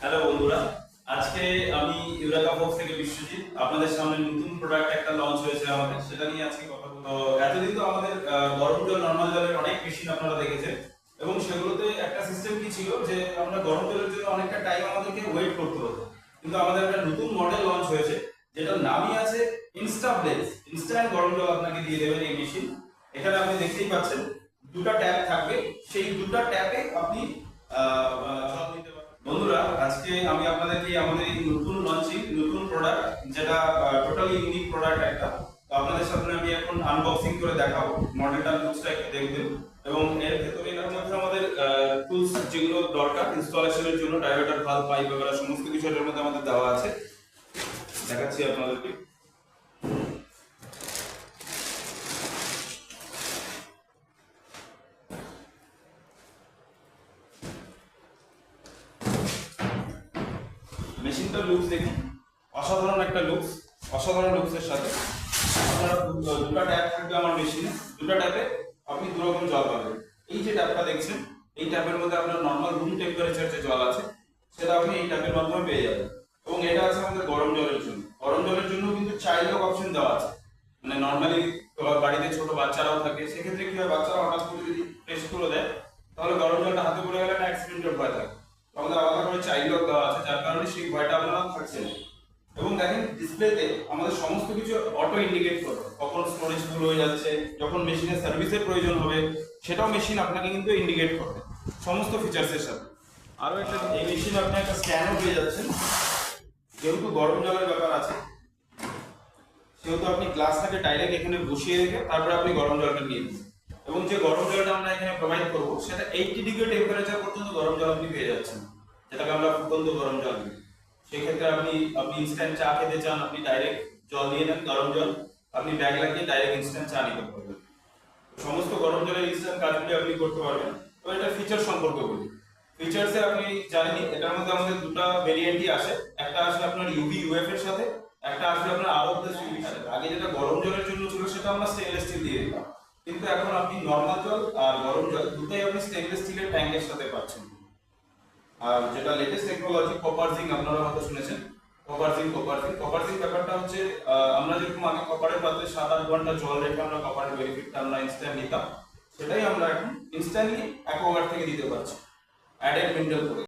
Hello বন্ধুরা, আজকে আমি ইউরেকা বক্স থেকে বিশ্বজিৎ আপনাদের সামনে নতুন প্রোডাক্ট একটা লঞ্চ হয়েছে আমাদের, সেটা নিয়ে আজকে কথা বলবো। এতদিন তো আমাদের গরম জল নর্মাল জলের অনেক মেশিন আপনারা দেখেছেন, এবং সেগুলোতে একটা সিস্টেম কি ছিল যে আমরা গরম জলের জন্য অনেকটা টাইম আমাদেরকে ওয়েট করতে হতো। কিন্তু আমাদের একটা নতুন মডেল লঞ্চ হয়েছে যেটার নামই আছে ইনস্টাব্লেজ। ইনস্ট্যান্ট গরম জল আপনাকে দিয়ে দেবেন এই মেশিন। এখানে আপনি দেখতেই পাচ্ছেন দুটো ট্যাপ থাকবে, সেই দুটো ট্যাপে আপনি জল দিতে পারবেন। বন্ধুরা, আজকে আমি আপনাদেরকে আমাদের এই নতুন লঞ্চিং নতুন প্রোডাক্ট, যেটা টোটালি ইউনিক প্রোডাক্ট একটা, তো আপনাদের সামনে আমি এখন আনবক্সিং করে দেখাবো। মডেলটার লুকসটা একটু দেখবেন, এবং এর ভেতরে এর মধ্যে আমাদের টুলস যেগুলো দরকার ইনস্টলেশনের জন্য, ডাইভার্টার ভালভ, পাইপ বগেরা সমস্ত কিছু এর মধ্যে আমাদের দেওয়া আছে। দেখাচ্ছি আপনাদেরকে। মেশিনটার লুকস দেখুন, অসাধারণ একটা লুকস। অসাধারণ লুকসের সাথে আপনারা দুটো ট্যাপ থাকবে আমার মেশিনে। দুটো ট্যাপে আপনি দু রকম জল পাবেন। এই যে ট্যাপটা দেখছেন, এই ট্যাপের মধ্যে আপনার নর্মাল রুম টেম্পারেচার যে জল আছে সেটা আপনি এই ট্যাপের মাধ্যমে পেয়ে যাবেন। এবং এটা আছে আমাদের গরম জলের জন্য। গরম জলের জন্য কিন্তু চাইল্ড লক অপশন দেওয়া আছে। মানে নর্মালি বাড়িতে ছোট বাচ্চারাও থাকে, সেক্ষেত্রে কি হয়, বাচ্চারা হঠাৎ করে যদি প্রেস করে দেয় তাহলে গরম জলটা হাতে পড়ে গেলে একটা অ্যাক্সিডেন্টের ভয় থাকে। আমাদের আলাদা করে চাইল্ড লক দেওয়া আছে, যার কারণে সেই ভয়টা আপনার থাকছে না। এবং দেখেন ডিসপ্লেতে আমাদের সমস্ত কিছু অটো ইন্ডিকেট করবে, কখন স্টোরেজ ফুল হয়ে যাচ্ছে, যখন মেশিনের সার্ভিসের প্রয়োজন হবে সেটাও মেশিন আপনাকে কিন্তু ইন্ডিকেট করবে সমস্ত ফিচার্সের সাথে। আরও একটা এই মেশিনে আপনি একটা স্ক্যানও পেয়ে যাচ্ছেন। যেহেতু গরম জলের ব্যাপার আছে, সেহেতু আপনি গ্লাসটাকে ডাইরেক্ট এখানে বসিয়ে রেখে তারপরে আপনি গরম জলটা নিয়ে নিন। এবং যে গরম জলটা আমরা এখানে প্রোভাইড করবো সেটা 80 ডিগ্রি টেম্পারেচার পর্যন্ত গরম জল আপনি পেয়ে যাচ্ছেন, যেটাকে আমরা ফুটন্ত গরম জল বলি। সেক্ষেত্রে আপনি ইনস্ট্যান্ট চা খেতে চান, আপনি ডাইরেক্ট জল দিয়ে নেন, গরম জল, আপনি ব্যাগ লাগিয়ে ডাইরেক্ট ইনস্ট্যান্ট চা নিতে পারবেন। সমস্ত গরম জলের ইনস্ট্যান্ট কাজগুলি আপনি করতে পারবেন। তো এটা ফিচার সম্পর্কে বলি। ফিচার্সে আপনি জানেনই এটার মধ্যে আমাদের দুটো ভেরিয়েন্টই আসে। একটা আসে আপনার ইউভি ইউএফ এর সাথে, একটা আসলে আপনার আরব প্লাস ইউভি এর সাথে। আগে যেটা গরম জলের জন্য ছিল সেটা আমরা স্টেনলেস স্টিল দিয়ে দিতাম, কিন্তু এখন আপনি নর্মাল জল আর গরম জল দুটোই আপনি স্টেনলেস স্টিলের ট্যাঙ্কের সাথে পাচ্ছেন। আর যেটা লেটেস্ট টেকনোলজি কপার জিঙ্ক, আপনারা হয়তো শুনেছেন কপার জিঙ্ক ব্যাপারটা হচ্ছে আমরা যেরকম আগে কপারের পাত্রে 7-8 ঘন্টা জল রেখে আমরা কপারের বেনিফিটটা আমরা ইনস্ট্যান্ট নিতাম, সেটাই আমরা এখন ইনস্ট্যান্টলি অ্যাকোয়াগার্ড থেকে দিতে পারছি অ্যাডেড মিনারেল করে।